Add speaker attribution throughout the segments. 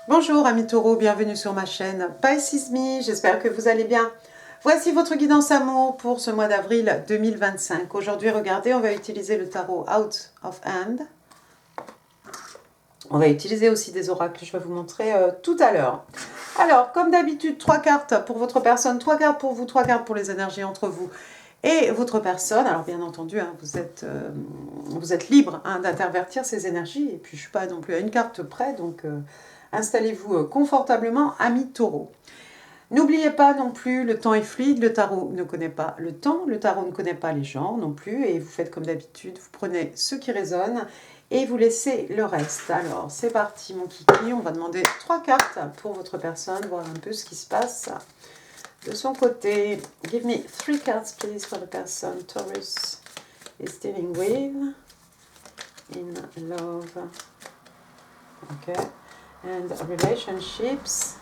Speaker 1: Bonjour amis taureaux, bienvenue sur ma chaîne Pisces Me, j'espère que vous allez bien. Voici votre guidance amour pour ce mois d'avril 2025. Aujourd'hui, regardez, on va utiliser le tarot Out of Hand. On va utiliser aussi des oracles, je vais vous montrer tout à l'heure. Alors, comme d'habitude, 3 cartes pour votre personne, 3 cartes pour vous, 3 cartes pour les énergies entre vous et votre personne. Alors bien entendu, hein, vous êtes libre hein, d'intervertir ces énergies. Et puis je ne suis pas non plus à une carte près, donc installez-vous confortablement, amis taureaux. N'oubliez pas non plus, le temps est fluide, le tarot ne connaît pas le temps, le tarot ne connaît pas les gens non plus, et vous faites comme d'habitude, vous prenez ce qui résonne et vous laissez le reste. Alors c'est parti mon kiki, on va demander 3 cartes pour votre personne, voir un peu ce qui se passe de son côté. Give me 3 cards please for the person Taurus is dealing with in love. Okay, and relationships.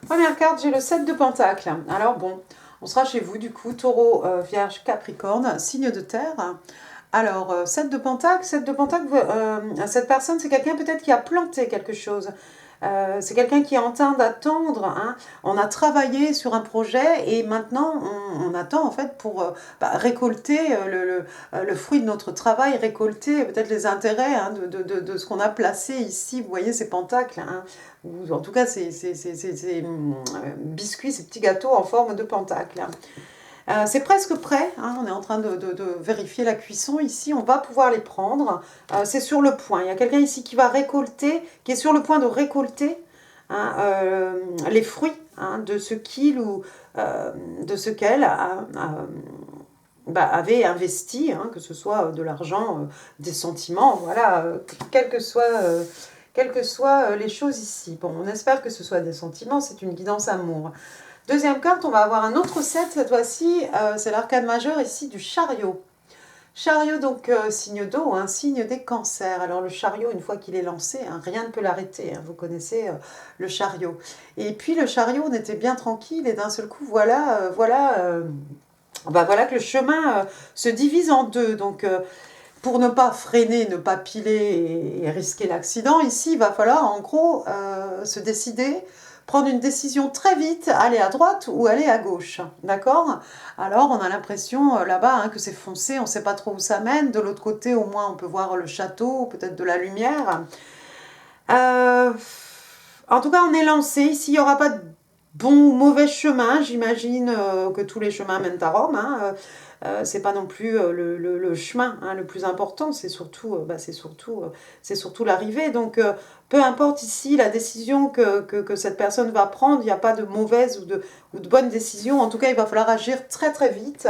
Speaker 1: Première carte, j'ai le 7 de Pentacles. Alors bon, on sera chez vous du coup, Taureau, Vierge, Capricorne, signe de terre. Alors, 7 de Pentacles, cette personne, c'est quelqu'un peut-être qui a planté quelque chose. C'est quelqu'un qui est en train d'attendre. Hein. On a travaillé sur un projet et maintenant on attend en fait pour récolter le fruit de notre travail, récolter peut-être les intérêts hein, de ce qu'on a placé ici. Vous voyez ces pentacles, hein, ou en tout cas ces biscuits, ces petits gâteaux en forme de pentacle. C'est presque prêt, hein, on est en train de vérifier la cuisson ici, on va pouvoir les prendre, c'est sur le point, il y a quelqu'un ici qui va récolter, qui est sur le point de récolter hein, les fruits hein, de ce qu'il ou de ce qu'elle avait investi, hein, que ce soit de l'argent, des sentiments, voilà, quelles que soient les choses ici. Bon, on espère que ce soit des sentiments, c'est une guidance amour. Deuxième carte, on va avoir un autre set, cette fois-ci, c'est l'arcane majeur ici du chariot. Chariot, donc signe d'eau, hein, signe des cancers. Alors le chariot, une fois qu'il est lancé, hein, rien ne peut l'arrêter. Hein, vous connaissez le chariot. Et puis le chariot, on était bien tranquille et d'un seul coup, voilà que le chemin se divise en deux. Donc pour ne pas freiner, ne pas piler et risquer l'accident, ici, il va falloir en gros se décider, prendre une décision très vite, aller à droite ou aller à gauche, d'accord? Alors on a l'impression là-bas hein, que c'est foncé, on ne sait pas trop où ça mène, de l'autre côté au moins on peut voir le château, peut-être de la lumière. En tout cas on est lancé, ici il n'y aura pas de bon ou mauvais chemin, j'imagine que tous les chemins mènent à Rome, hein, c'est pas non plus le chemin hein, le plus important, c'est surtout l'arrivée. Donc peu importe ici la décision que cette personne va prendre, il n'y a pas de mauvaise ou de bonne décision. En tout cas, il va falloir agir très très vite.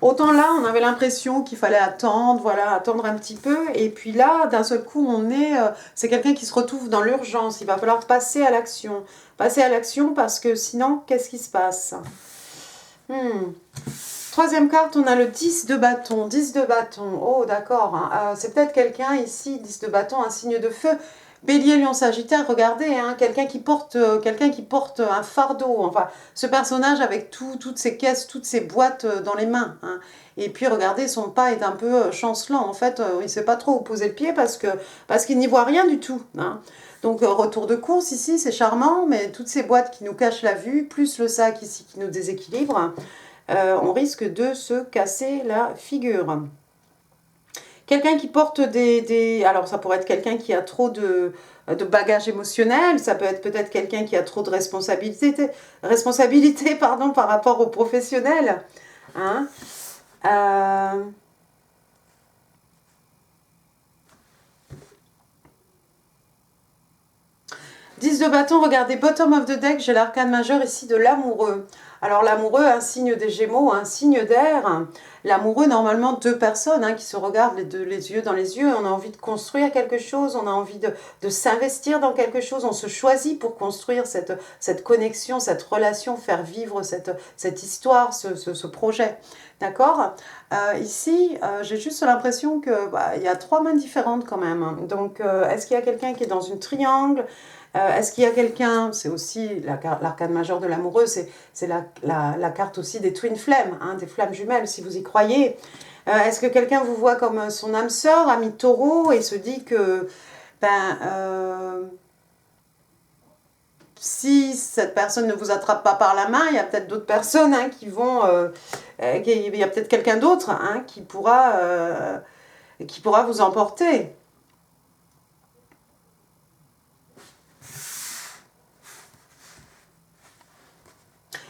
Speaker 1: Autant là, on avait l'impression qu'il fallait attendre, voilà, attendre un petit peu. Et puis là, d'un seul coup, c'est quelqu'un qui se retrouve dans l'urgence. Il va falloir passer à l'action. Passer à l'action parce que sinon, qu'est-ce qui se passe? Troisième carte, on a le 10 de bâton. 10 de bâton, oh d'accord. Hein. C'est peut-être quelqu'un ici, 10 de bâton, un signe de feu. Bélier, Lion, Sagittaire, regardez, hein, quelqu'un qui porte un fardeau. Enfin, ce personnage avec toutes ses caisses, toutes ses boîtes dans les mains. Hein. Et puis regardez, son pas est un peu chancelant. En fait, il ne sait pas trop où poser le pied parce qu'il n'y voit rien du tout. Hein. Donc retour de course ici, c'est charmant, mais toutes ces boîtes qui nous cachent la vue, plus le sac ici qui nous déséquilibre, on risque de se casser la figure. Quelqu'un qui porte alors ça pourrait être quelqu'un qui a trop de bagages émotionnels, ça peut être peut-être quelqu'un qui a trop de responsabilité par rapport aux professionnels. Hein. 10 de bâton, regardez, bottom of the deck, j'ai l'arcane majeur ici de l'amoureux. Alors l'amoureux, un signe des Gémeaux, un signe d'air. L'amoureux, normalement, deux personnes hein, qui se regardent les yeux dans les yeux. On a envie de construire quelque chose, on a envie de s'investir dans quelque chose. On se choisit pour construire cette connexion, cette relation, faire vivre cette histoire, ce projet. D'accord. Ici, j'ai juste l'impression qu'il y a 3 mains différentes quand même. Donc, est-ce qu'il y a quelqu'un qui est dans une triangle? Est-ce qu'il y a quelqu'un, c'est aussi l'arcane majeure de l'amoureux, c'est la carte aussi des twin flammes, hein, des flammes jumelles, si vous y croyez. Est-ce que quelqu'un vous voit comme son âme sœur, ami taureau, et se dit que si cette personne ne vous attrape pas par la main, il y a peut-être d'autres personnes hein, qui vont... il y a peut-être quelqu'un d'autre hein, qui pourra vous emporter.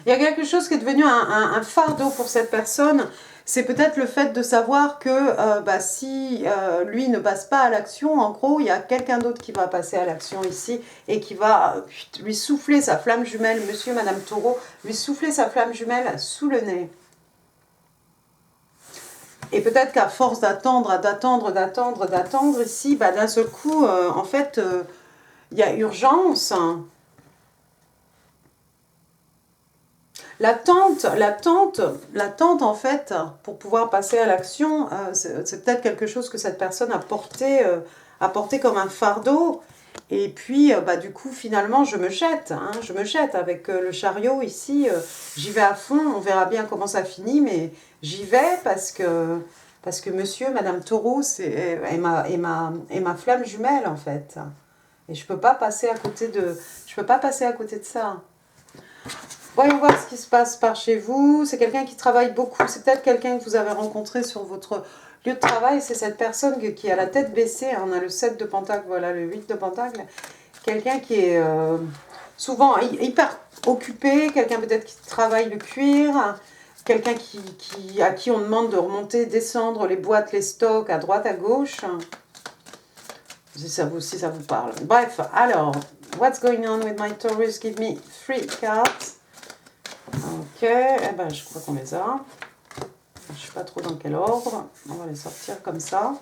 Speaker 1: Il y a quelque chose qui est devenu un fardeau pour cette personne. C'est peut-être le fait de savoir que si lui ne passe pas à l'action, en gros, il y a quelqu'un d'autre qui va passer à l'action ici et qui va lui souffler sa flamme jumelle, monsieur, madame Taureau, lui souffler sa flamme jumelle sous le nez. Et peut-être qu'à force d'attendre ici, d'un seul coup, en fait, il y a urgence. L'attente, en fait, pour pouvoir passer à l'action, c'est peut-être quelque chose que cette personne a porté comme un fardeau. Et puis, du coup, finalement, je me jette avec le chariot ici. J'y vais à fond, on verra bien comment ça finit, mais j'y vais parce que monsieur, madame Taureau, est ma flamme jumelle, en fait. Et je peux pas passer à côté de ça. Voyons voir ce qui se passe par chez vous. C'est quelqu'un qui travaille beaucoup. C'est peut-être quelqu'un que vous avez rencontré sur votre lieu de travail. C'est cette personne qui a la tête baissée. On a le 7 de Pentacle, voilà, le 8 de Pentacle. Quelqu'un qui est souvent hyper occupé. Quelqu'un peut-être qui travaille le cuir. Quelqu'un à qui on demande de remonter, descendre les boîtes, les stocks à droite, à gauche. Si ça vous parle. Bref, alors, what's going on with my Taurus? Give me 3 cards. Ok, je crois qu'on les a. Je ne sais pas trop dans quel ordre. On va les sortir comme ça.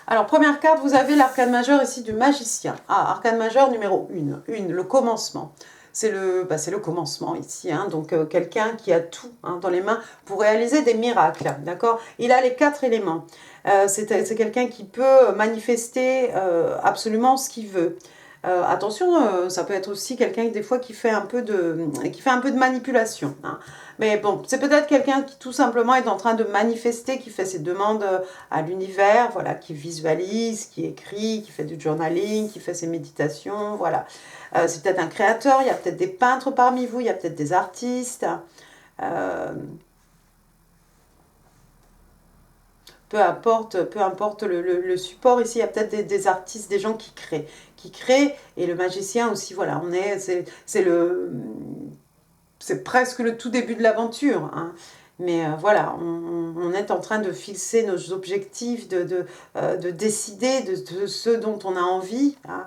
Speaker 1: Alors, première carte, vous avez l'arcane majeur ici du magicien. Ah, arcane majeur numéro 1, le commencement. C'est le commencement ici, hein, donc quelqu'un qui a tout hein, dans les mains pour réaliser des miracles, d'accord. Il a les 4 éléments. C'est quelqu'un qui peut manifester absolument ce qu'il veut. Attention, ça peut être aussi quelqu'un des fois qui fait un peu de manipulation. Hein. Mais bon, c'est peut-être quelqu'un qui tout simplement est en train de manifester, qui fait ses demandes à l'univers, voilà, qui visualise, qui écrit, qui fait du journaling, qui fait ses méditations, voilà. C'est peut-être un créateur, il y a peut-être des peintres parmi vous, il y a peut-être des artistes. Peu importe le support, ici il y a peut-être des artistes, des gens qui créent, et le magicien aussi, voilà, c'est presque le tout début de l'aventure, hein. Mais voilà, on est en train de fixer nos objectifs, de décider de ce dont on a envie, hein,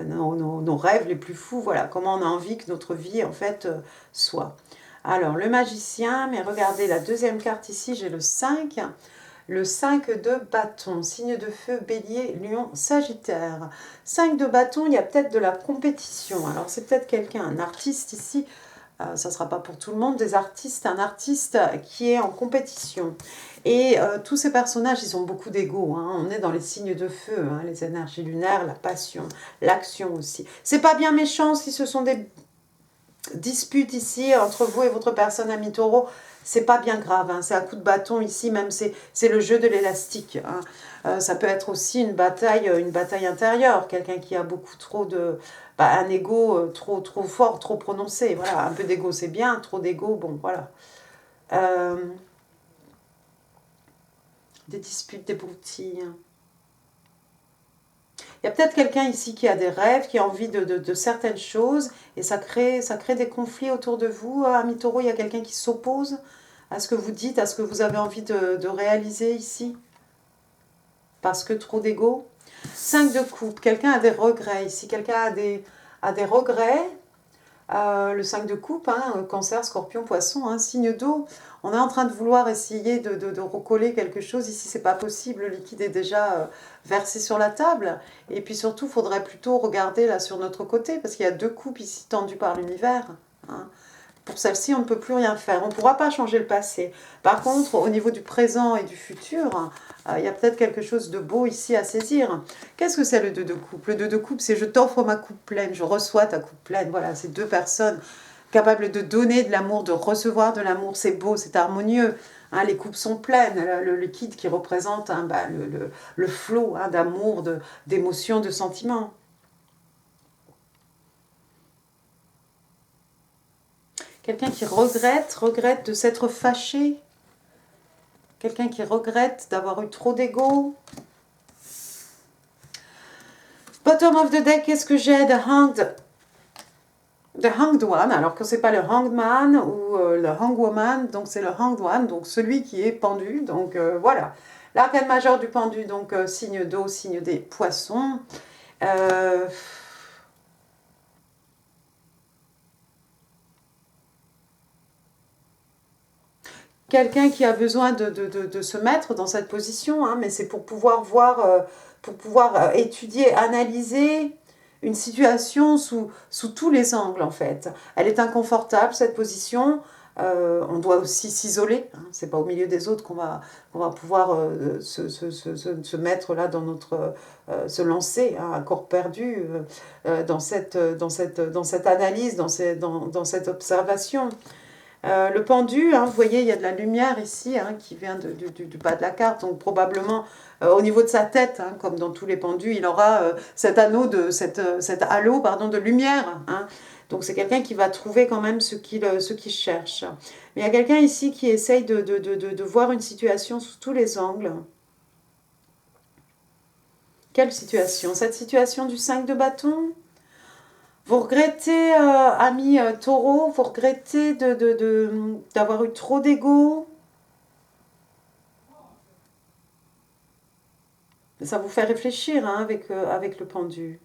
Speaker 1: nos rêves les plus fous, voilà, comment on a envie que notre vie en fait soit. Alors le magicien, mais regardez la deuxième carte ici, j'ai le 5. Le 5 de bâton, signe de feu, bélier, lion, sagittaire. 5 de bâton, il y a peut-être de la compétition. Alors c'est peut-être quelqu'un, un artiste ici, ça ne sera pas pour tout le monde, un artiste qui est en compétition. Et tous ces personnages, ils ont beaucoup d'ego. Hein. On est dans les signes de feu, hein, les énergies lunaires, la passion, l'action aussi. C'est pas bien méchant si ce sont des disputes ici entre vous et votre personne ami taureau. C'est pas bien grave, hein. C'est un coup de bâton ici, même c'est le jeu de l'élastique. Hein. Ça peut être aussi une bataille intérieure, quelqu'un qui a beaucoup trop de... un ego trop fort, trop prononcé. Voilà, un peu d'ego c'est bien, trop d'ego, bon voilà. Des disputes, des broutilles. Il y a peut-être quelqu'un ici qui a des rêves, qui a envie de certaines choses, et ça crée des conflits autour de vous. Ami taureau, il y a quelqu'un qui s'oppose à ce que vous dites, à ce que vous avez envie de réaliser ici, parce que trop d'ego. 5 de coupe, quelqu'un a des regrets ici, quelqu'un a des regrets. Le 5 de coupe, hein, cancer, scorpion, poisson, hein, signe d'eau. On est en train de vouloir essayer de recoller quelque chose. Ici, c'est pas possible. Le liquide est déjà versé sur la table. Et puis surtout, il faudrait plutôt regarder là sur notre côté, parce qu'il y a 2 coupes ici tendues par l'univers. Hein. Pour celle-ci, on ne peut plus rien faire. On ne pourra pas changer le passé. Par contre, au niveau du présent et du futur, il y a peut-être quelque chose de beau ici à saisir. Qu'est-ce que c'est le 2 de coupe? Le 2 de coupe, c'est je t'offre ma coupe pleine, je reçois ta coupe pleine. Voilà, c'est 2 personnes capables de donner de l'amour, de recevoir de l'amour. C'est beau, c'est harmonieux. Hein, les coupes sont pleines, le liquide qui représente hein, bah, le flot hein, d'amour, d'émotions, de sentiments. Quelqu'un qui regrette de s'être fâché. Quelqu'un qui regrette d'avoir eu trop d'ego. Bottom of the deck, qu'est-ce que j'ai? The Hanged One, alors que c'est pas le Hanged Man ou le Hanged Woman, donc c'est le Hanged One, donc celui qui est pendu, donc voilà. L'arcane majeur du pendu, donc signe d'eau, signe des poissons. Quelqu'un qui a besoin de se mettre dans cette position, hein, mais c'est pour pouvoir voir, pour pouvoir étudier, analyser une situation sous tous les angles en fait. Elle est inconfortable cette position, on doit aussi s'isoler, hein, c'est pas au milieu des autres qu'on va pouvoir se mettre là dans notre, se lancer hein, à corps perdu dans cette analyse, dans cette observation. Le pendu, hein, vous voyez, il y a de la lumière ici hein, qui vient du bas de la carte, donc probablement au niveau de sa tête, hein, comme dans tous les pendus, il aura cet halo pardon, de lumière. Hein. Donc c'est quelqu'un qui va trouver quand même ce qu'il cherche. Mais il y a quelqu'un ici qui essaye de voir une situation sous tous les angles. Quelle situation? Cette situation du 5 de bâton? Vous regrettez, ami taureau, vous regrettez d'avoir eu trop d'ego. Ça vous fait réfléchir hein, avec le pendu.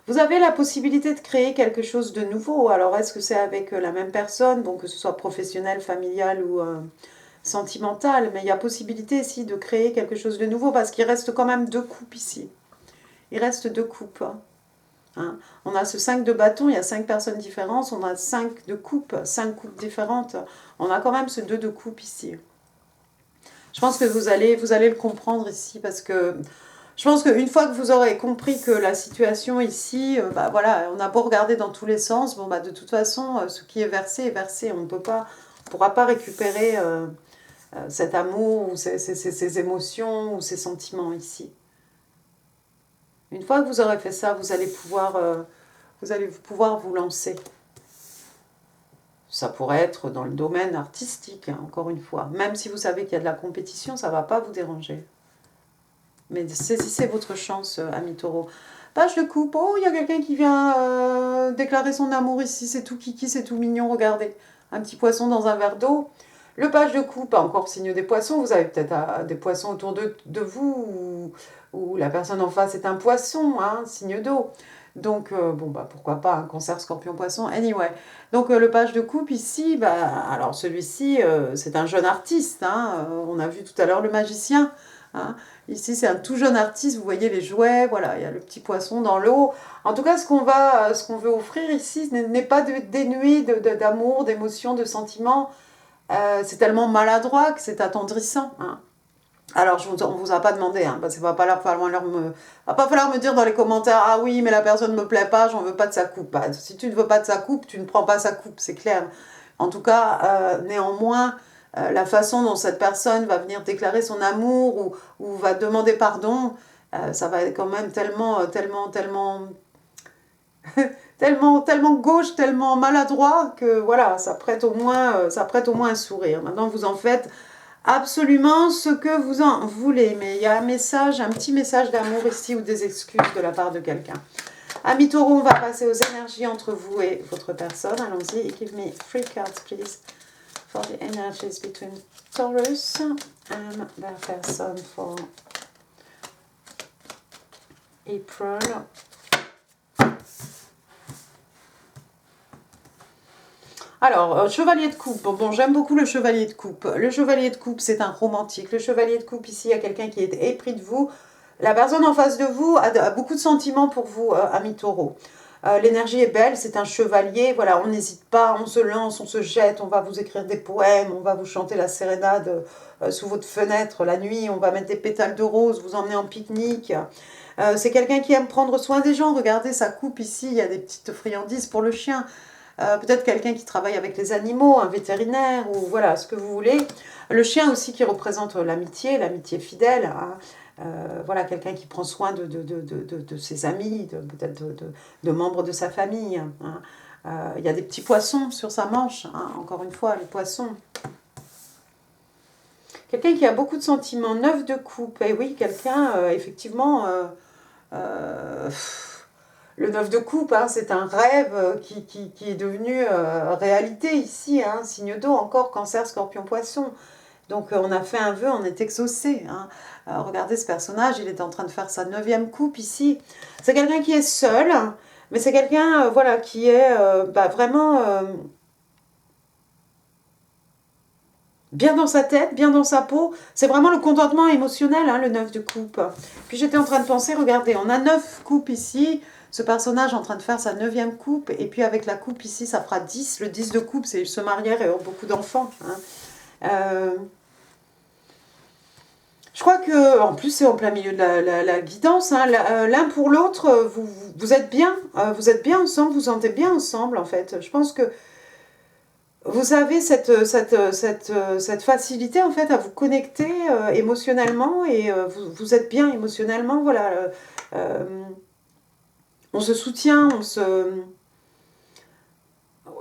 Speaker 1: Vous avez la possibilité de créer quelque chose de nouveau. Alors, est-ce que c'est avec la même personne, bon, que ce soit professionnel, familial ou sentimental, mais il y a possibilité ici de créer quelque chose de nouveau parce qu'il reste quand même 2 coupes ici. Il reste 2 coupes. Hein. On a ce 5 de bâton, il y a 5 personnes différentes, on a 5 de coupe, 5 coupes différentes. On a quand même ce 2 de coupe ici. Je pense que vous allez le comprendre ici parce que je pense qu'une fois que vous aurez compris que la situation ici, bah voilà, on a beau regarder dans tous les sens, bon bah de toute façon, ce qui est versé est versé. On ne pourra pas récupérer cet amour ou ces émotions ou ces sentiments ici. Une fois que vous aurez fait ça, vous allez pouvoir vous lancer. Ça pourrait être dans le domaine artistique, hein, encore une fois. Même si vous savez qu'il y a de la compétition, ça ne va pas vous déranger. Mais saisissez votre chance, ami taureau. Page de coupe. Oh, il y a quelqu'un qui vient déclarer son amour ici. C'est tout kiki, c'est tout mignon. Regardez. Un petit poisson dans un verre d'eau. Le page de coupe, encore signe des poissons. Vous avez peut-être des poissons autour de vous ou la personne en face est un poisson, hein, signe d'eau. Donc, bon, bah, pourquoi pas, un cancer, scorpion, poisson, anyway. Donc, le page de coupe ici, bah, alors celui-ci, c'est un jeune artiste. Hein, on a vu tout à l'heure le magicien. Hein. Ici, c'est un tout jeune artiste, vous voyez les jouets, voilà, il y a le petit poisson dans l'eau. En tout cas, ce qu'on veut offrir ici n'est pas dénué d'amour, d'émotion, de sentiments. C'est tellement maladroit que c'est attendrissant. Hein. Alors, on ne vous a pas demandé, hein, parce qu'il va pas falloir me dire dans les commentaires « Ah oui, mais la personne ne me plaît pas, j'en veux pas de sa coupe. Bah, » Si tu ne veux pas de sa coupe, tu ne prends pas sa coupe, c'est clair. En tout cas, néanmoins, la façon dont cette personne va venir déclarer son amour ou va demander pardon, ça va être quand même tellement gauche, tellement maladroit que voilà, ça prête au moins un sourire. Maintenant, vous en faites absolument ce que vous en voulez, mais il y a un petit message d'amour ici ou des excuses de la part de quelqu'un. Amis taureau, on va passer aux énergies entre vous et votre personne. Allons-y. Give me 3 cards, please, for the energies between Taurus and their person for April. Alors, chevalier de coupe. Bon, j'aime beaucoup le chevalier de coupe. Le chevalier de coupe, c'est un romantique. Le chevalier de coupe, ici, il y a quelqu'un qui est épris de vous. La personne en face de vous a beaucoup de sentiments pour vous, ami taureau. L'énergie est belle, c'est un chevalier. Voilà, on n'hésite pas, on se lance, on se jette. On va vous écrire des poèmes, on va vous chanter la sérénade sous votre fenêtre la nuit. On va mettre des pétales de rose, vous emmener en pique-nique. C'est quelqu'un qui aime prendre soin des gens. Regardez sa coupe ici, il y a des petites friandises pour le chien. peut-être quelqu'un qui travaille avec les animaux, un vétérinaire, ou voilà, ce que vous voulez. Le chien aussi qui représente l'amitié fidèle, hein. Voilà, quelqu'un qui prend soin de ses amis, peut-être de membres de sa famille, hein. Il y a des petits poissons sur sa manche, hein, encore une fois, les poissons. Quelqu'un qui a beaucoup de sentiments, 9 de coupe, et oui, quelqu'un, effectivement, euh, le 9 de coupe, hein, c'est un rêve qui est devenu réalité ici, hein, signe d'eau, encore, cancer, scorpion, poisson. Donc on a fait un vœu, on est exaucé, hein. Regardez ce personnage, il est en train de faire sa 9e coupe ici. C'est quelqu'un qui est seul, mais c'est quelqu'un voilà, qui est vraiment bien dans sa tête, bien dans sa peau. C'est vraiment le contentement émotionnel, hein, le 9 de coupe. Puis j'étais en train de penser, regardez, on a 9 coupes ici, ce personnage en train de faire sa 9e coupe, et puis avec la coupe ici, ça fera 10. Le 10 de coupe, c'est se marier et avoir beaucoup d'enfants, hein. Je crois que, en plus, c'est en plein milieu de la guidance, hein. L'un pour l'autre, vous êtes bien ensemble, vous sentez bien ensemble, en fait. Je pense que vous avez cette facilité, en fait, à vous connecter émotionnellement, et vous êtes bien émotionnellement, voilà. On se soutient,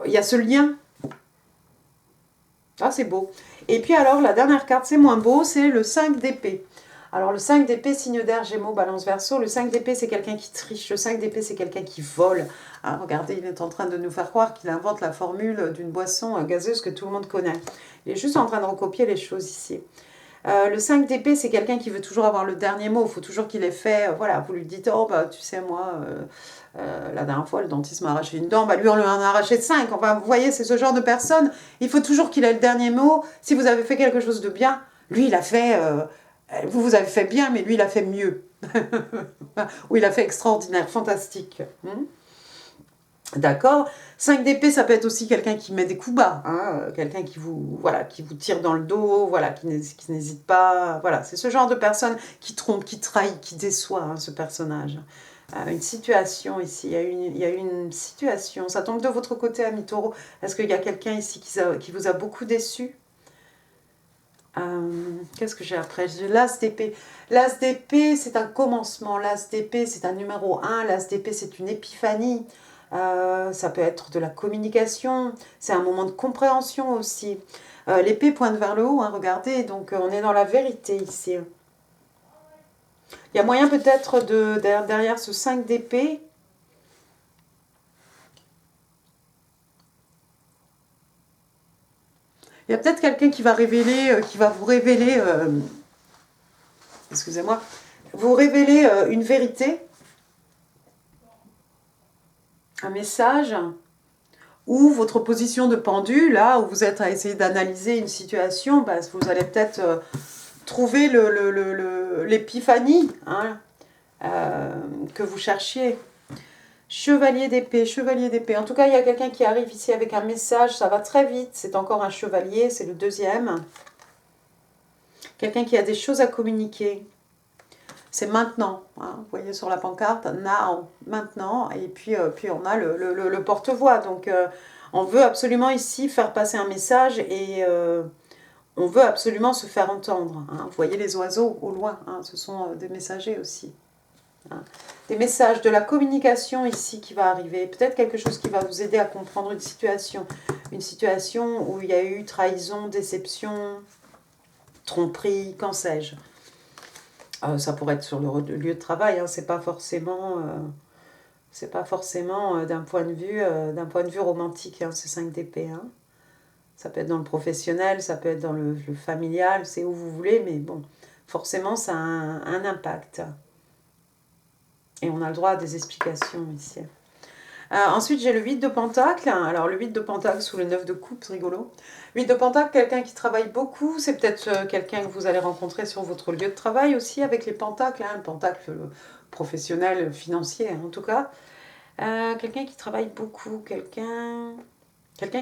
Speaker 1: il y a ce lien. Ah, c'est beau. Et puis alors, la dernière carte, c'est moins beau, c'est le 5 d'épée. Alors, le 5 d'épée, signe d'air, Gémeaux, Balance, Verseau. Le 5 d'épée, c'est quelqu'un qui triche. Le 5 d'épée, c'est quelqu'un qui vole. Ah, regardez, il est en train de nous faire croire qu'il invente la formule d'une boisson gazeuse que tout le monde connaît. Il est juste en train de recopier les choses ici. Le 5 d'épée, c'est quelqu'un qui veut toujours avoir le dernier mot. Il faut toujours qu'il ait fait. Voilà, vous lui dites, oh, bah, tu sais, moi, la dernière fois, le dentiste m'a arraché une dent. Bah, lui, on lui en a arraché 5. Enfin, vous voyez, c'est ce genre de personne. Il faut toujours qu'il ait le dernier mot. Si vous avez fait quelque chose de bien, lui, il a fait. Vous avez fait bien, mais lui, il a fait mieux. Ou il a fait extraordinaire, fantastique. D'accord. 5 d'épée, ça peut être aussi quelqu'un qui met des coups bas, hein, quelqu'un qui vous tire dans le dos, voilà, qui n'hésite pas. Voilà, c'est ce genre de personne qui trompe, qui trahit, qui déçoit, hein, ce personnage. Une situation ici, il y a une situation. Ça tombe de votre côté, ami Taureau. Est-ce qu'il y a quelqu'un ici qui vous a beaucoup déçu? Qu'est-ce que j'ai après? J'ai l'as d'épée. L'as d'épée, c'est un commencement. L'as d'épée, c'est un numéro 1. L'as d'épée, c'est une épiphanie. Ça peut être de la communication. C'est un moment de compréhension aussi. L'épée pointe vers le haut, hein, regardez. Donc, on est dans la vérité ici. Il y a moyen peut-être derrière ce 5 d'épée. Il y a peut-être quelqu'un qui va vous révéler, excusez-moi, vous révéler une vérité, un message, ou votre position de pendu, là où vous êtes à essayer d'analyser une situation, bah, vous allez peut-être trouver l'épiphanie, hein, que vous cherchiez. Chevalier d'épée, chevalier d'épée. En tout cas, il y a quelqu'un qui arrive ici avec un message, ça va très vite, c'est encore un chevalier, c'est le 2e. Quelqu'un qui a des choses à communiquer. C'est maintenant, hein, vous voyez sur la pancarte, now, maintenant, et puis on a le porte-voix. Donc, on veut absolument ici faire passer un message et on veut absolument se faire entendre, hein. Vous voyez les oiseaux au loin, hein, ce sont des messagers aussi. Hein. Des messages, de la communication ici qui va arriver. Peut-être quelque chose qui va vous aider à comprendre une situation où il y a eu trahison, déception, tromperie, qu'en sais-je. Ça pourrait être sur le lieu de travail, hein, c'est pas forcément d'un point de vue romantique, hein, ce 5 d'épée. Hein. Ça peut être dans le professionnel, ça peut être dans le familial, c'est où vous voulez, mais bon, forcément ça a un impact. Et on a le droit à des explications ici. Ensuite, j'ai le 8 de Pentacle. Alors, le 8 de Pentacle sous le 9 de coupe, c'est rigolo. 8 de Pentacle, quelqu'un qui travaille beaucoup. C'est peut-être quelqu'un que vous allez rencontrer sur votre lieu de travail aussi avec les Pentacles. Hein, le Pentacle professionnel, financier en tout cas. Quelqu'un qui travaille beaucoup, quelqu'un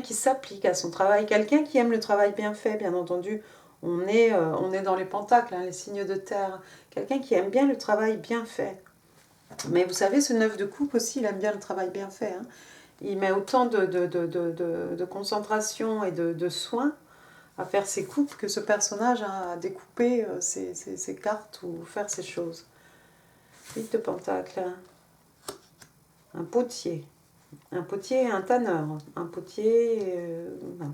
Speaker 1: qui s'applique à son travail, quelqu'un qui aime le travail bien fait, bien entendu. On est dans les Pentacles, hein, les signes de terre. Quelqu'un qui aime bien le travail bien fait. Mais vous savez, ce 9 de coupe aussi, il aime bien le travail bien fait. Hein. Il met autant de concentration et de soins à faire ses coupes que ce personnage a à découper ses cartes ou faire ses choses. 8 de pentacle. Un potier. Un potier et un tanneur. Un potier... non.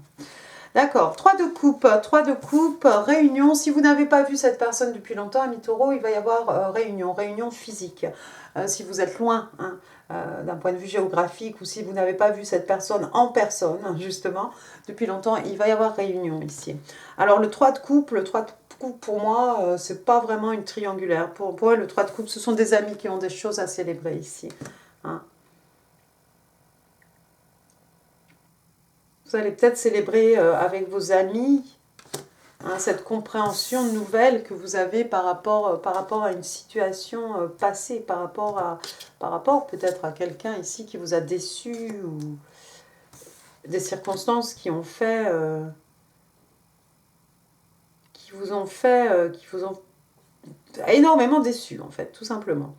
Speaker 1: D'accord, 3 de coupe, 3 de coupe, réunion. Si vous n'avez pas vu cette personne depuis longtemps, ami Taureau, il va y avoir réunion physique. Si vous êtes loin, hein, d'un point de vue géographique, ou si vous n'avez pas vu cette personne en personne, justement, depuis longtemps, il va y avoir réunion ici. Alors le 3 de coupe, pour moi, c'est pas vraiment une triangulaire. Pour moi, le 3 de coupe, ce sont des amis qui ont des choses à célébrer ici. Hein. Vous allez peut-être célébrer avec vos amis hein, cette compréhension nouvelle que vous avez par rapport à une situation passée, par rapport peut-être à quelqu'un ici qui vous a déçu ou des circonstances qui vous ont énormément déçu en fait, tout simplement.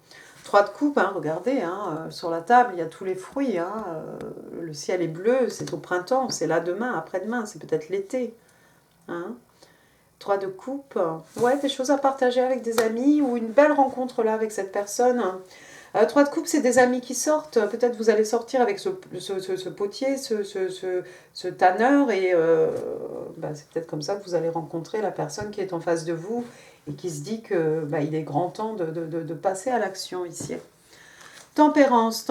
Speaker 1: 3 de coupe, hein, regardez, hein, sur la table, il y a tous les fruits. Hein, le ciel est bleu, c'est au printemps, c'est là demain, après-demain, c'est peut-être l'été. Hein. 3 de coupe, ouais, des choses à partager avec des amis ou une belle rencontre là avec cette personne. 3 de coupe, c'est des amis qui sortent. Peut-être vous allez sortir avec ce potier, ce tanneur et c'est peut-être comme ça que vous allez rencontrer la personne qui est en face de vous et qui se dit que il est grand temps de passer à l'action ici. Tempérance,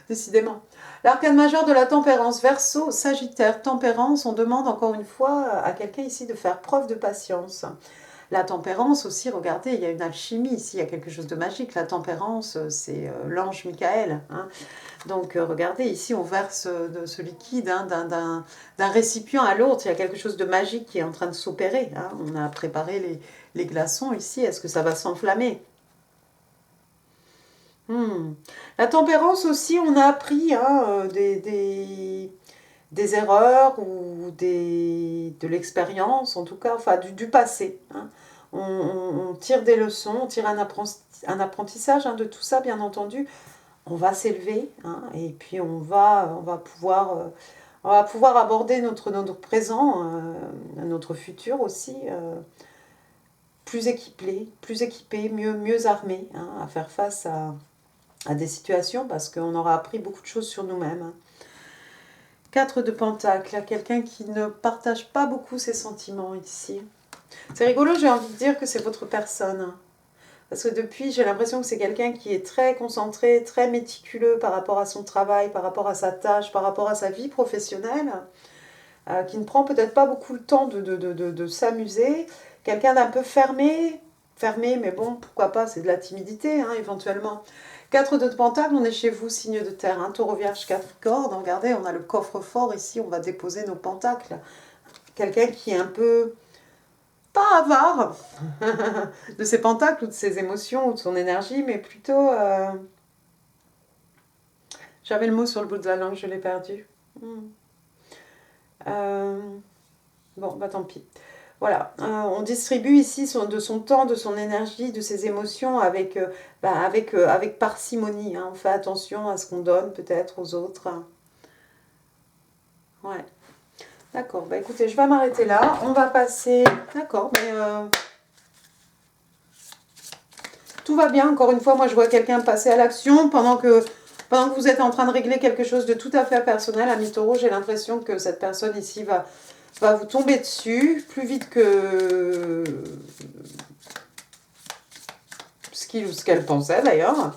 Speaker 1: décidément. L'arcane majeur de la tempérance, Verseau, Sagittaire, tempérance, on demande encore une fois à quelqu'un ici de faire preuve de patience. La tempérance aussi, regardez, il y a une alchimie ici, il y a quelque chose de magique. La tempérance, c'est l'ange Michael. Hein. Donc regardez, ici on verse de ce liquide hein, d'un récipient à l'autre. Il y a quelque chose de magique qui est en train de s'opérer. Hein. On a préparé les glaçons ici. Est-ce que ça va s'enflammer ? La tempérance aussi, on a appris hein, des erreurs ou de l'expérience, en tout cas, enfin du passé. Hein. On tire des leçons, on tire un apprentissage hein, de tout ça, bien entendu. On va s'élever hein, et puis on va pouvoir aborder notre présent, notre futur aussi, plus équipé, mieux armé hein, à faire face à des situations parce qu'on aura appris beaucoup de choses sur nous-mêmes. Hein. 4 de pentacle, quelqu'un qui ne partage pas beaucoup ses sentiments ici. C'est rigolo, j'ai envie de dire que c'est votre personne. Parce que depuis, j'ai l'impression que c'est quelqu'un qui est très concentré, très méticuleux par rapport à son travail, par rapport à sa tâche, par rapport à sa vie professionnelle, qui ne prend peut-être pas beaucoup le temps de s'amuser. Quelqu'un d'un peu fermé, mais bon, pourquoi pas, c'est de la timidité, hein, éventuellement. 4 de pentacle, on est chez vous, signe de terre, hein, Taureau, Vierge, Capricorne. Regardez, on a le coffre-fort ici, on va déposer nos pentacles. Quelqu'un qui est un peu, pas avare de ses pentacles ou de ses émotions ou de son énergie, mais plutôt... J'avais le mot sur le bout de la langue, je l'ai perdu. Bon, tant pis. Voilà, on distribue ici de son temps, de son énergie, de ses émotions avec parcimonie. Hein. On fait attention à ce qu'on donne peut-être aux autres. Ouais. D'accord, écoutez, je vais m'arrêter là. On va passer... D'accord, mais... Tout va bien, encore une fois, moi je vois quelqu'un passer à l'action pendant que vous êtes en train de régler quelque chose de tout à fait personnel. Ami Taureau, j'ai l'impression que cette personne ici va vous tomber dessus plus vite que ce qu'il ou ce qu'elle pensait d'ailleurs.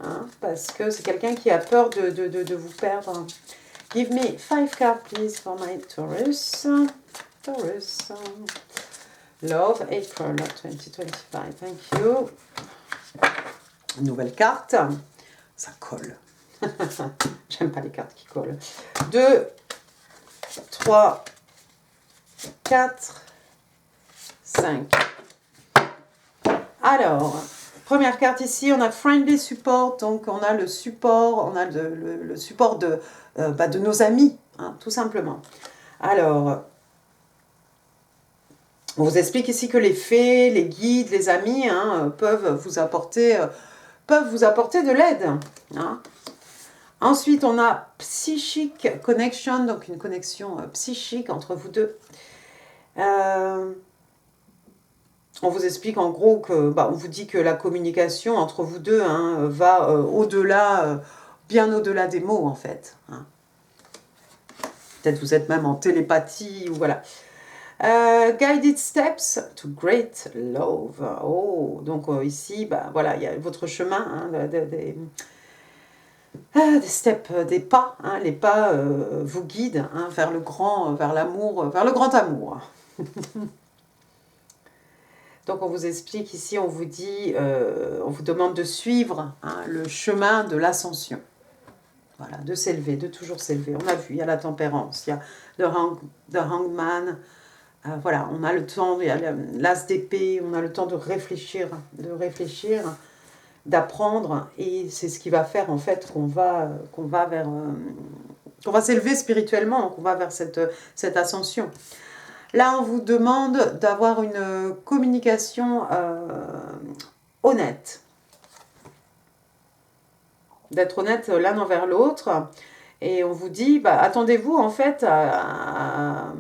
Speaker 1: Hein, parce que c'est quelqu'un qui a peur de vous perdre. Give me 5 cards please for my Taurus. Taurus. Love, April 2025. Thank you. Nouvelle carte. Ça colle. J'aime pas les cartes qui collent. 2, 3, 4, 5. Alors, première carte ici, on a Friendly Support. Donc, on a le support, le support de nos amis, hein, tout simplement. Alors, on vous explique ici que les fées, les guides, les amis hein, peuvent vous apporter de l'aide. Hein. Ensuite, on a Psychic Connection, donc une connexion psychique entre vous deux. On vous explique en gros que, on vous dit que la communication entre vous deux hein, va au-delà, bien au-delà des mots en fait. Hein. Peut-être vous êtes même en télépathie ou voilà. Guided Steps to Great Love. Oh, donc ici, voilà, il y a votre chemin, hein, des steps, des pas. Hein, les pas vous guident hein, vers le grand, vers l'amour, vers le grand amour. Donc on vous explique ici, on vous dit, on vous demande de suivre hein, le chemin de l'ascension. Voilà, de s'élever, de toujours s'élever. On a vu, il y a la tempérance, il y a the hangman. Voilà, on a le temps, il y a l'as d'épée, on a le temps de réfléchir, d'apprendre. Et c'est ce qui va faire en fait qu'on va vers... qu'on va s'élever spirituellement, qu'on va vers cette ascension. Là, on vous demande d'avoir une communication honnête. D'être honnête l'un envers l'autre. Et on vous dit, attendez-vous en fait à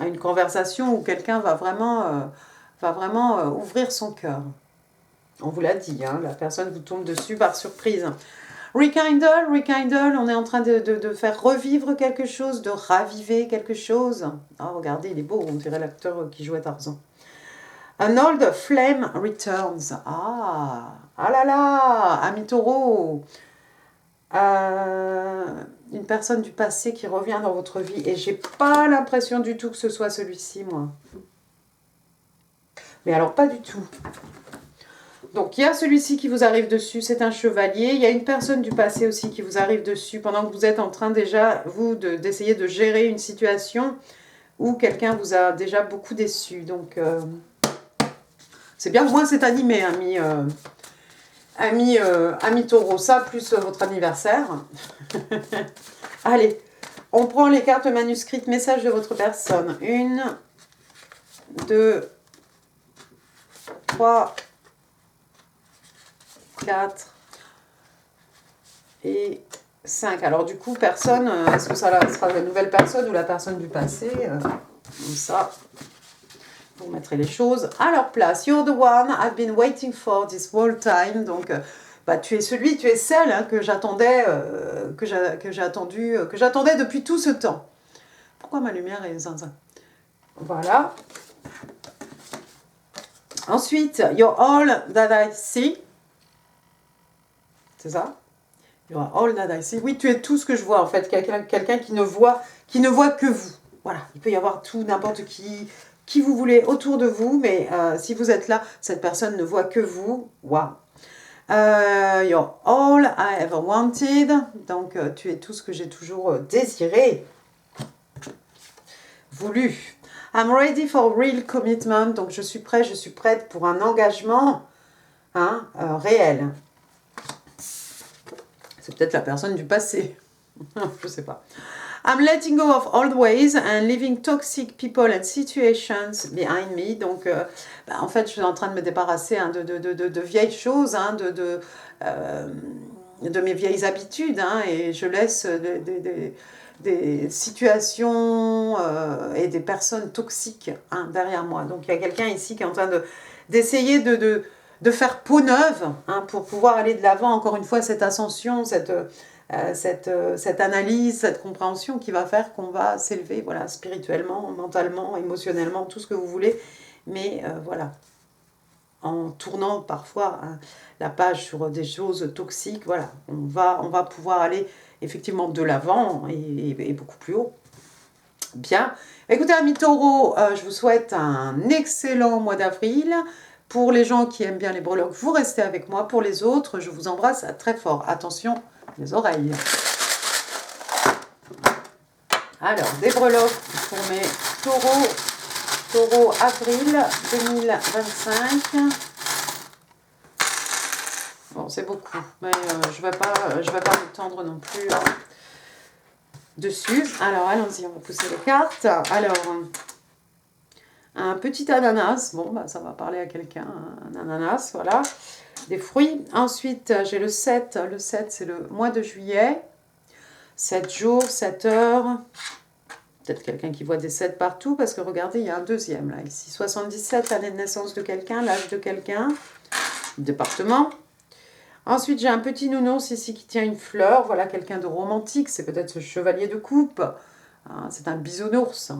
Speaker 1: une conversation où quelqu'un va vraiment ouvrir son cœur. On vous l'a dit, hein, la personne vous tombe dessus par surprise. Rekindle, on est en train de faire revivre quelque chose, de raviver quelque chose. Ah, regardez, il est beau, on dirait l'acteur qui jouait Tarzan. An old flame returns. Ah là là, ami taureau. Une personne du passé qui revient dans votre vie. Et j'ai pas l'impression du tout que ce soit celui-ci, moi. Mais alors, pas du tout. Donc, il y a celui-ci qui vous arrive dessus, c'est un chevalier. Il y a une personne du passé aussi qui vous arrive dessus pendant que vous êtes en train déjà, vous, d'essayer de gérer une situation où quelqu'un vous a déjà beaucoup déçu. Donc, c'est bien, au moins c'est animé, ami taureau. Ça, plus votre anniversaire. Allez, on prend les cartes manuscrites, message de votre personne. 1, 2, 3, 4 et 5. Alors du coup, personne, est-ce que ça sera la nouvelle personne ou la personne du passé comme ça, vous mettrez les choses à leur place. You're the one I've been waiting for this whole time. Donc, tu es celle hein, que j'attendais, que j'attendais depuis tout ce temps. Pourquoi ma lumière est zinzin? Voilà. Ensuite, you're all that I see. C'est ça? You're all that I see. Oui, tu es tout ce que je vois en fait. Quelqu'un qui ne voit que vous. Voilà. Il peut y avoir tout, n'importe qui vous voulez autour de vous, mais si vous êtes là, cette personne ne voit que vous. Waouh. You're all I ever wanted. Donc, tu es tout ce que j'ai toujours désiré, voulu. I'm ready for real commitment. Donc, je suis prête pour un engagement réel. C'est peut-être la personne du passé. Je ne sais pas. I'm letting go of old ways and leaving toxic people and situations behind me. Donc, en fait, je suis en train de me débarrasser hein, de vieilles choses, hein, de mes vieilles habitudes, hein, et je laisse des situations et des personnes toxiques hein, derrière moi. Donc, il y a quelqu'un ici qui est en train d'essayer de faire peau neuve hein, pour pouvoir aller de l'avant, encore une fois, cette ascension, cette analyse, cette compréhension qui va faire qu'on va s'élever voilà, spirituellement, mentalement, émotionnellement, tout ce que vous voulez. Mais voilà, en tournant parfois hein, la page sur des choses toxiques, voilà, on va pouvoir aller effectivement de l'avant et beaucoup plus haut. Bien. Écoutez, amis taureaux, je vous souhaite un excellent mois d'avril. Pour les gens qui aiment bien les breloques, vous restez avec moi. Pour les autres, je vous embrasse très fort. Attention, les oreilles. Alors, des breloques pour mes taureaux avril 2025. Bon, c'est beaucoup, mais je vais pas m'étendre non plus dessus. Alors, allons-y, on va pousser les cartes. Alors, un petit ananas. Bon, ça va parler à quelqu'un. Un ananas, voilà. Des fruits. Ensuite, j'ai le 7. Le 7, c'est le mois de juillet. 7 jours, 7 heures. Peut-être quelqu'un qui voit des 7 partout, parce que regardez, il y a un deuxième là, ici. 77, l'année de naissance de quelqu'un, l'âge de quelqu'un, département. Ensuite, j'ai un petit nounours ici qui tient une fleur. Voilà, quelqu'un de romantique. C'est peut-être ce chevalier de coupe. Hein, c'est un bisounours.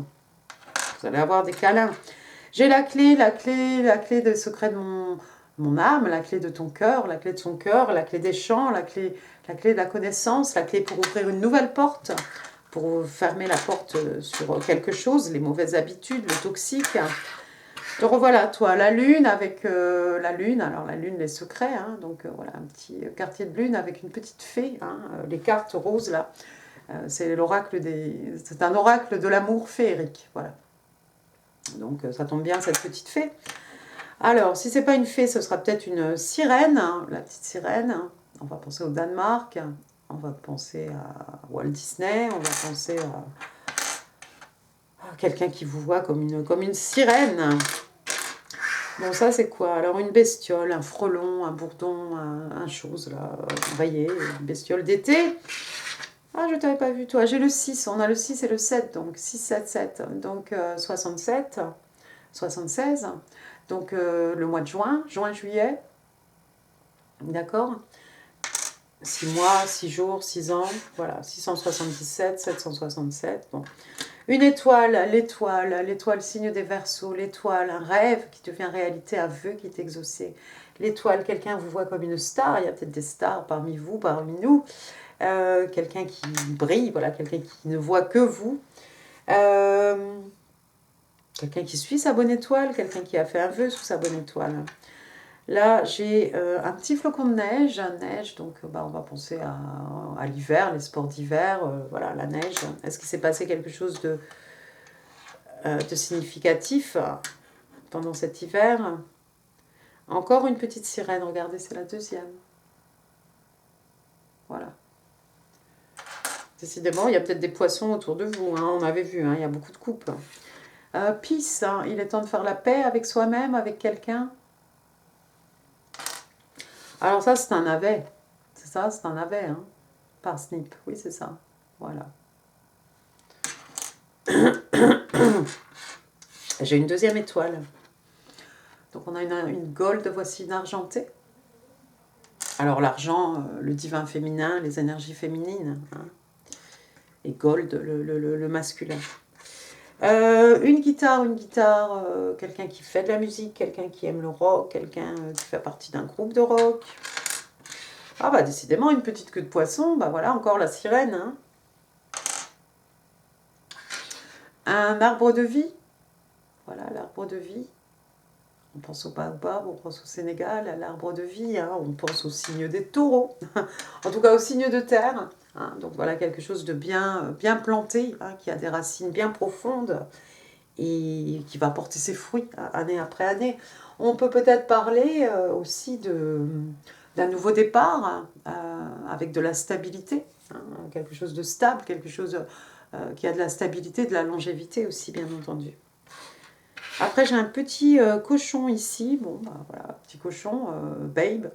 Speaker 1: Vous allez avoir des câlins. J'ai la clé des secrets de mon âme, la clé de ton cœur, la clé de son cœur, la clé des champs, la clé de la connaissance, la clé pour ouvrir une nouvelle porte, pour fermer la porte sur quelque chose, les mauvaises habitudes, le toxique. Te revoilà, toi, la lune avec la lune, alors la lune, les secrets, hein, donc voilà, un petit quartier de lune avec une petite fée, hein, les cartes roses là, c'est un oracle de l'amour féerique, voilà. Donc ça tombe bien, cette petite fée. Alors, si c'est pas une fée, ce sera peut-être une sirène, hein, la petite sirène. On va penser au Danemark, on va penser à Walt Disney, on va penser à quelqu'un qui vous voit comme une sirène. Bon, ça c'est quoi? Alors une bestiole, un frelon, un bourdon, un chose là, vous voyez, une bestiole d'été. Ah, je t'avais pas vu toi, j'ai le 6, on a le 6 et le 7, donc 6, 7, 7, donc 67, 76, donc le mois de juin, juillet, d'accord? 6 mois, 6 jours, 6 ans, voilà, 677, 767, bon. Une étoile, l'étoile signe des Verseaux, l'étoile, un rêve qui devient réalité, un vœu qui est exaucé. L'étoile, quelqu'un vous voit comme une star, il y a peut-être des stars parmi vous, parmi nous. Quelqu'un qui brille, voilà, quelqu'un qui ne voit que vous. Quelqu'un qui suit sa bonne étoile, quelqu'un qui a fait un vœu sous sa bonne étoile. Là, j'ai un petit flocon de neige, donc on va penser à l'hiver, les sports d'hiver, voilà, la neige. Est-ce qu'il s'est passé quelque chose de significatif pendant cet hiver? Encore une petite sirène, regardez, c'est la deuxième. Voilà. Décidément, il y a peut-être des poissons autour de vous, hein, on avait vu, hein, il y a beaucoup de couples. Peace, hein, il est temps de faire la paix avec soi-même, avec quelqu'un. Alors ça, c'est un navet. C'est ça, c'est un navet, hein, par snip. Oui, c'est ça. Voilà. J'ai une deuxième étoile. Donc on a une gold, voici une argentée. Alors l'argent, le divin féminin, les énergies féminines. Hein. Et gold, le masculin. Une guitare, quelqu'un qui fait de la musique, quelqu'un qui aime le rock, quelqu'un qui fait partie d'un groupe de rock. Ah bah décidément, une petite queue de poisson, bah voilà, encore la sirène. Hein. Un arbre de vie, voilà l'arbre de vie. On pense au baobab, on pense au Sénégal, à l'arbre de vie, hein. On pense au signe des taureaux, en tout cas au signe de terre. Hein. Donc voilà quelque chose de bien planté, hein, qui a des racines bien profondes et qui va porter ses fruits année après année. On peut peut-être parler aussi d'un nouveau départ avec de la stabilité, hein, quelque chose de stable, quelque chose qui a de la stabilité, de la longévité aussi, bien entendu. Après, j'ai un petit cochon ici. Bon, bah voilà, petit cochon, babe.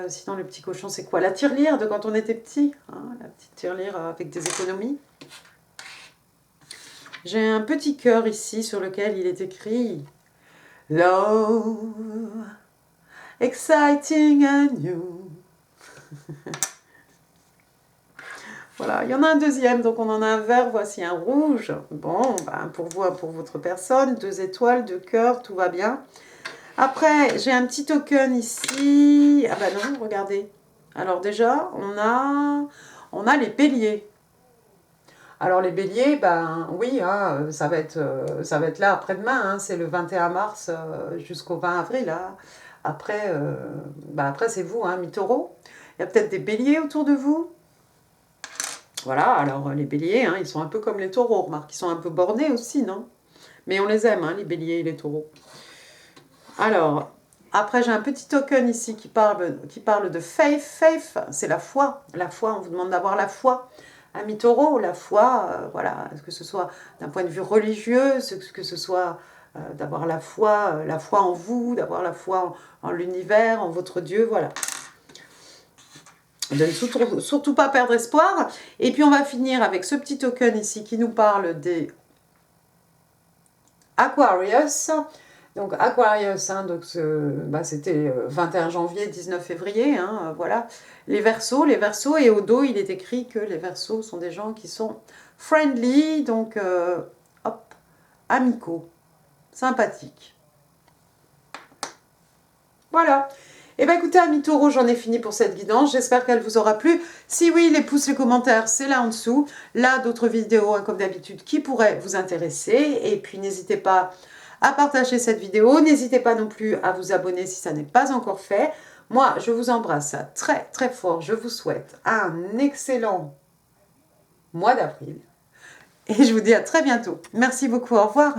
Speaker 1: Sinon, le petit cochon, c'est quoi? La tirelire de quand on était petit. Hein, la petite tirelire avec des économies. J'ai un petit cœur ici sur lequel il est écrit Love, exciting and new. Voilà, il y en a un deuxième, donc on en a un vert, voici un rouge. Bon, ben pour vous, pour votre personne, 2 étoiles, 2 cœurs, tout va bien. Après, j'ai un petit token ici. Ah bah non, regardez. Alors déjà, on a les béliers. Alors les béliers, ben oui, hein, ça va être là après-demain, hein, c'est le 21 mars jusqu'au 20 avril. Hein. Après, après c'est vous, hein, mi-taureau. Il y a peut-être des béliers autour de vous. Voilà, alors les béliers, hein, ils sont un peu comme les taureaux, remarque, ils sont un peu bornés aussi, non? Mais on les aime, hein, les béliers et les taureaux. Alors, après j'ai un petit token ici qui parle de faith. Faith, c'est la foi. La foi, on vous demande d'avoir la foi. Un mi-taureau, la foi, voilà, que ce soit d'un point de vue religieux, que ce soit d'avoir la foi en vous, d'avoir la foi en l'univers, en votre Dieu, voilà. de ne surtout pas perdre espoir. Et puis on va finir avec ce petit token ici qui nous parle des Aquarius. Donc Aquarius, hein, donc c'était 21 janvier, 19 février, hein, voilà. Les Verseaux, et au dos il est écrit que les Verseaux sont des gens qui sont friendly, donc hop, amicaux, sympathiques. Voilà. Et bien écoutez, amis taureaux, j'en ai fini pour cette guidance. J'espère qu'elle vous aura plu. Si oui, les pouces, les commentaires, c'est là en dessous. Là, d'autres vidéos, hein, comme d'habitude, qui pourraient vous intéresser. Et puis, n'hésitez pas à partager cette vidéo. N'hésitez pas non plus à vous abonner si ça n'est pas encore fait. Moi, je vous embrasse très, très fort. Je vous souhaite un excellent mois d'avril. Et je vous dis à très bientôt. Merci beaucoup. Au revoir.